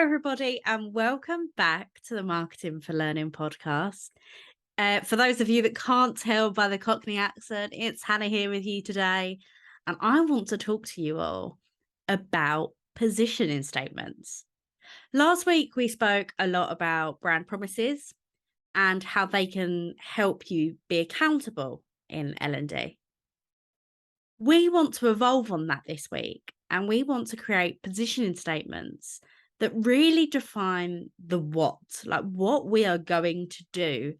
everybody, and welcome back to the Marketing for Learning podcast. For those of you that can't tell by the Cockney accent, it's Hannah here with you today, and I want to talk to you all about positioning statements. Last week, we spoke a lot about brand promises and how they can help you be accountable in L&D. We want to evolve on that this week, and we want to create positioning statements that really define the what, like what we are going to do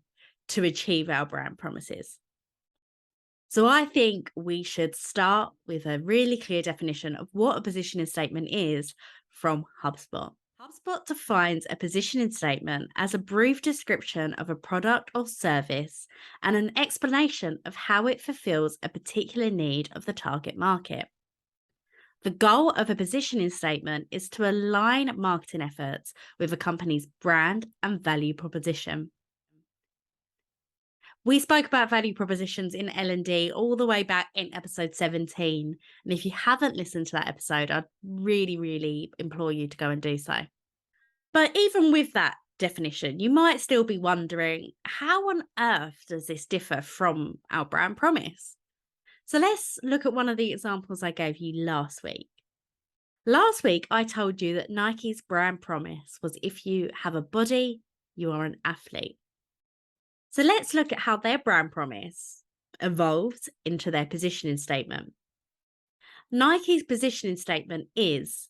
to achieve our brand promises. So I think we should start with a really clear definition of what a positioning statement is from HubSpot. HubSpot defines a positioning statement as a brief description of a product or service and an explanation of how it fulfills a particular need of the target market. The goal of a positioning statement is to align marketing efforts with a company's brand and value proposition. We spoke about value propositions in L&D all the way back in episode 17. And if you haven't listened to that episode, I'd really implore you to go and do so. But even with that definition, you might still be wondering, how on earth does this differ from our brand promise? So let's look at one of the examples I gave you last week. Last week, I told you that Nike's brand promise was if you have a body, you are an athlete. So let's look at how their brand promise evolved into their positioning statement. Nike's positioning statement is,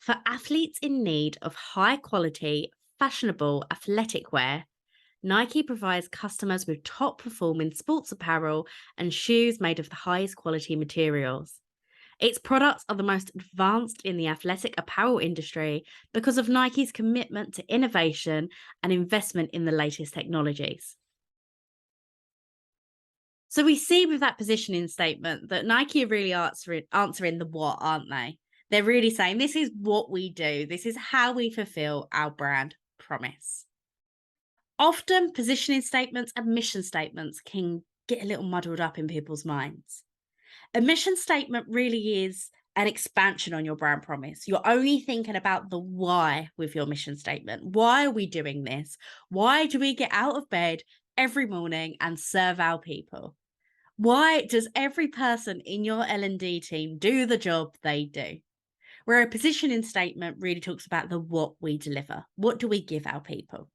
for athletes in need of high quality, fashionable athletic wear, Nike provides customers with top performing sports apparel and shoes made of the highest quality materials. Its products are the most advanced in the athletic apparel industry because of Nike's commitment to innovation and investment in the latest technologies. So we see with that positioning statement that Nike are really answering the what, aren't they? They're really saying this is what we do. This is how we fulfill our brand promise. Often positioning statements and mission statements can get a little muddled up in people's minds. A mission statement really is an expansion on your brand promise. You're only thinking about the why with your mission statement. Why are we doing this? Why do we get out of bed every morning and serve our people? Why does every person in your L&D team do the job they do? Where a positioning statement really talks about the what we deliver. What do we give our people?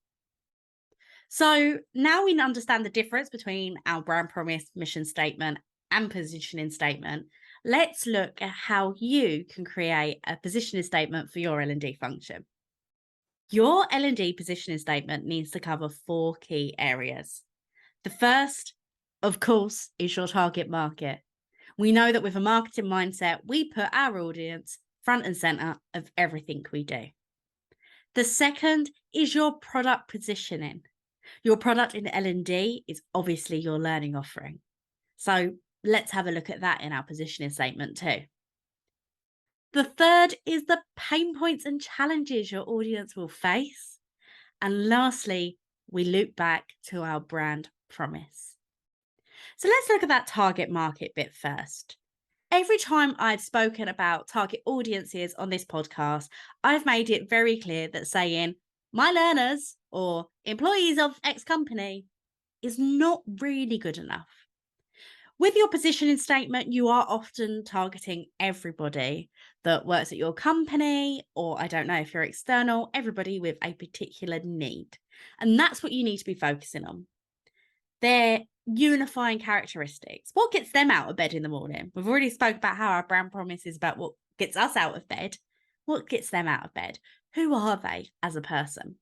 So now we understand the difference between our brand promise, mission statement, and positioning statement. Let's look at how you can create a positioning statement for your L&D function. Your L&D positioning statement needs to cover 4 key areas. The first, of course, is your target market. We know that with a marketing mindset, we put our audience front and center of everything we do. The second is your product positioning. Your product in L&D is obviously your learning offering. So let's have a look at that in our positioning statement too. The third is the pain points and challenges your audience will face. And lastly, we loop back to our brand promise. So let's look at that target market bit first. Every time I've spoken about target audiences on this podcast, I've made it very clear that saying my learners or employees of X company is not really good enough. With your positioning statement, you are often targeting everybody that works at your company, or I don't know if you're external, everybody with a particular need. And that's what you need to be focusing on. Their unifying characteristics. What gets them out of bed in the morning? We've already spoke about how our brand promise is about what gets us out of bed. What gets them out of bed? Who are they as a person?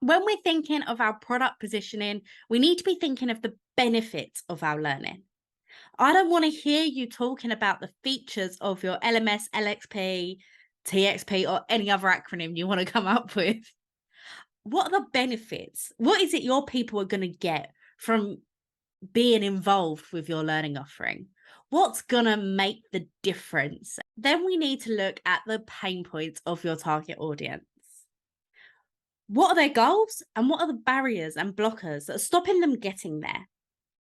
When we're thinking of our product positioning, we need to be thinking of the benefits of our learning. I don't want to hear you talking about the features of your LMS, LXP, TXP, or any other acronym you want to come up with. What are the benefits? What is it your people are going to get from being involved with your learning offering? What's going to make the difference? Then we need to look at the pain points of your target audience. What are their goals and what are the barriers and blockers that are stopping them getting there?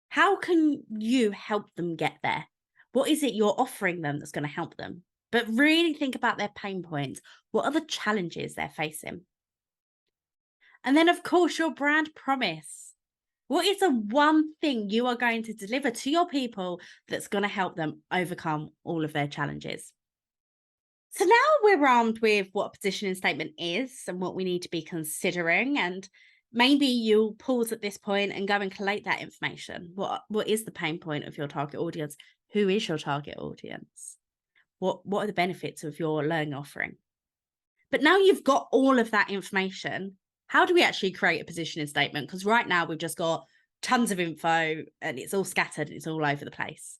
How can you help them get there? What is it you're offering them that's going to help them? but really think about their pain points. What are the challenges they're facing? And then, of course, your brand promise. What is the one thing you are going to deliver to your people that's going to help them overcome all of their challenges? So now we're armed with what a positioning statement is and what we need to be considering. And maybe you'll pause at this point and go and collate that information. What is the pain point of your target audience? Who is your target audience? What are the benefits of your learning offering? But now you've got all of that information, how do we actually create a positioning statement? Because right now we've just got tons of info and it's all scattered, it's all over the place.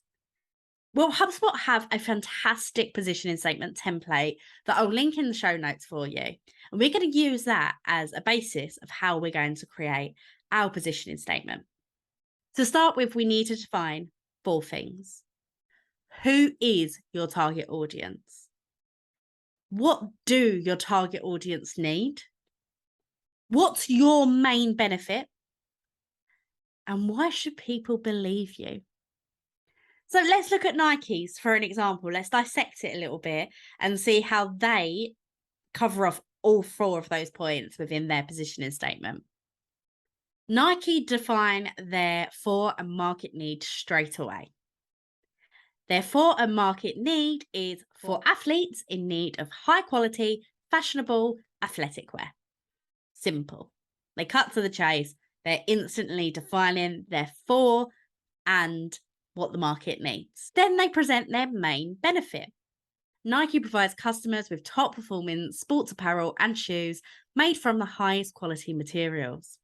Well, HubSpot have a fantastic positioning statement template that I'll link in the show notes for you. And we're going to use that as a basis of how we're going to create our positioning statement. To start with, we need to define 4 things. Who is your target audience? What do your target audience need? What's your main benefit? And why should people believe you? So let's look at Nike's for an example. Let's dissect it a little bit and see how they cover off all 4 of those points within their positioning statement. Nike define their for and market need straight away. Their for and market need is for athletes in need of high quality, fashionable athletic wear. Simple. They cut to the chase. They're instantly defining their for and what the market needs. Then they present their main benefit. Nike provides customers with top performing sports apparel and shoes made from the highest quality materials.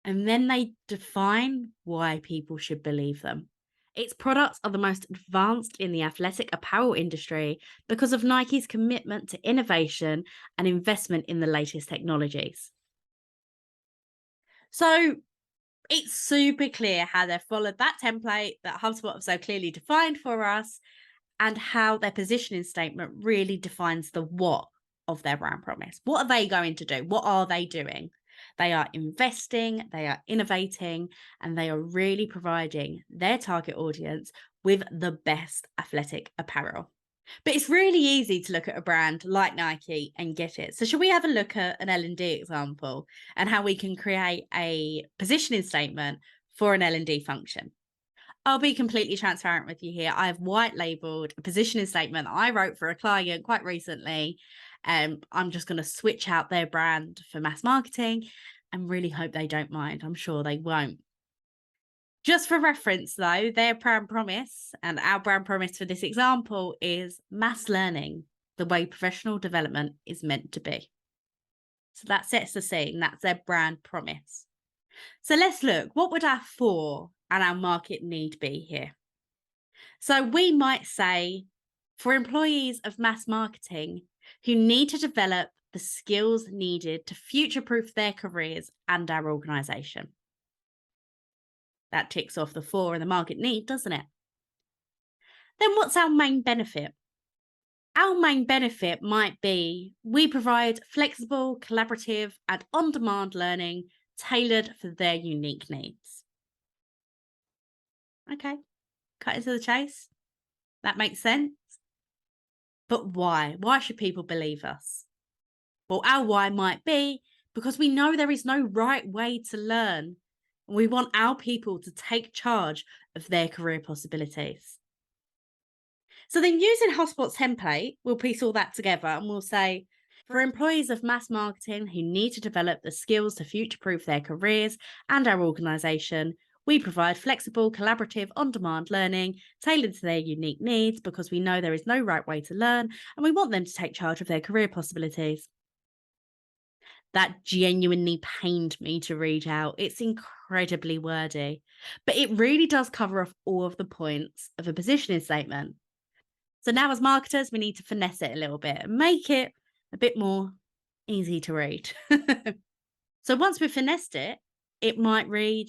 And then they define why people should believe them. Its products are the most advanced in the athletic apparel industry because of Nike's commitment to innovation and investment in the latest technologies. So it's super clear how they've followed that template that HubSpot have so clearly defined for us, and how their positioning statement really defines the what of their brand promise. What are they going to do? What are they doing? They are investing, they are innovating, and they are really providing their target audience with the best athletic apparel. But it's really easy to look at a brand like Nike and get it. So should we have a look at an L&D example and how we can create a positioning statement for an L&D function? I'll be completely transparent with you here. I've white labeled a positioning statement that I wrote for a client quite recently. I'm just going to switch out their brand for mass marketing and really hope they don't mind. I'm sure they won't. Just for reference, though, their brand promise and our brand promise for this example is mass learning, the way professional development is meant to be. So that sets the scene. That's their brand promise. So let's look. What would our for and our market need be here? So we might say, for employees of mass marketing who need to develop the skills needed to future-proof their careers and our organisation. That ticks off the for and the market need, doesn't it? Then what's our main benefit? Our main benefit might be we provide flexible, collaborative, and on-demand learning tailored for their unique needs. Okay, cut into the chase. That makes sense. But why? Why should people believe us? Well, our why might be because we know there is no right way to learn. We want our people to take charge of their career possibilities. So then using HubSpot's template, we'll piece all that together and we'll say, for employees of mass marketing who need to develop the skills to future-proof their careers and our organisation, we provide flexible, collaborative, on-demand learning tailored to their unique needs because we know there is no right way to learn and we want them to take charge of their career possibilities. That genuinely pained me to read out. It's incredibly wordy, but it really does cover off all of the points of a positioning statement. So now as marketers, we need to finesse it a little bit and make it a bit more easy to read. So once we've finessed it, it might read,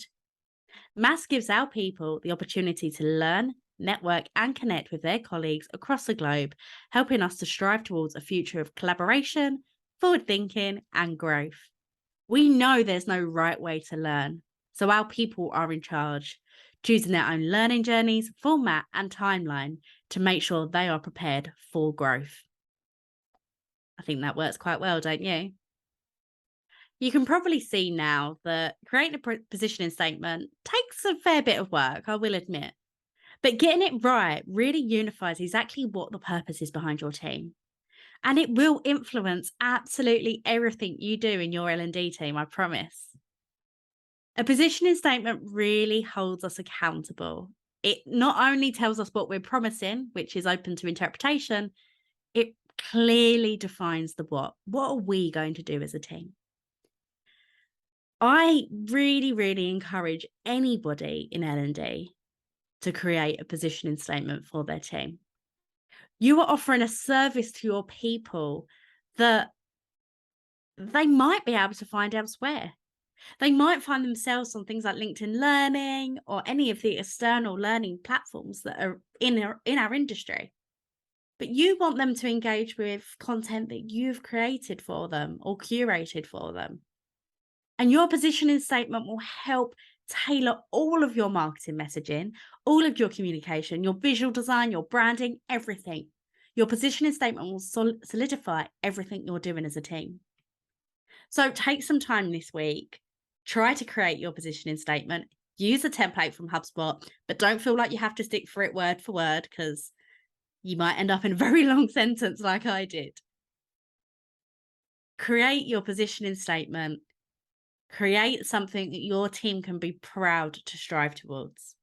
Mass gives our people the opportunity to learn, network and connect with their colleagues across the globe, helping us to strive towards a future of collaboration, forward thinking and growth. We know there's no right way to learn, so our people are in charge, choosing their own learning journeys, format and timeline, to make sure they are prepared for growth. I think that works quite well, don't you? You can probably see now that creating a positioning statement takes a fair bit of work, I will admit. But getting it right really unifies exactly what the purpose is behind your team. And it will influence absolutely everything you do in your L&D team, I promise. A positioning statement really holds us accountable. It not only tells us what we're promising, which is open to interpretation, it clearly defines the what. What are we going to do as a team? I really, really encourage anybody in L&D to create a positioning statement for their team. You are offering a service to your people that they might be able to find elsewhere. They might find themselves on things like LinkedIn Learning or any of the external learning platforms that are in our industry. But you want them to engage with content that you've created for them or curated for them. And your positioning statement will help tailor all of your marketing messaging, all of your communication, your visual design, your branding, everything. Your positioning statement will solidify everything you're doing as a team. So take some time this week, try to create your positioning statement, use a template from HubSpot, but don't feel like you have to stick for it word for word because you might end up in a very long sentence like I did. Create your positioning statement. Create something that your team can be proud to strive towards.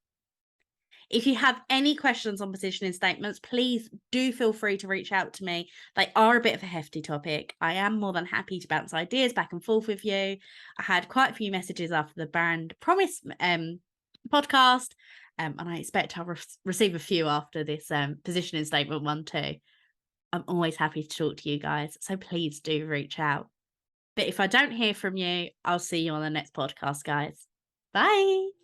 If you have any questions on positioning statements, please do feel free to reach out to me. They are a bit of a hefty topic. I am more than happy to bounce ideas back and forth with you. I had quite a few messages after the Brand Promise podcast, and I expect I'll receive a few after this positioning statement one too. I'm always happy to talk to you guys, so please do reach out. But if I don't hear from you, I'll see you on the next podcast, guys. Bye.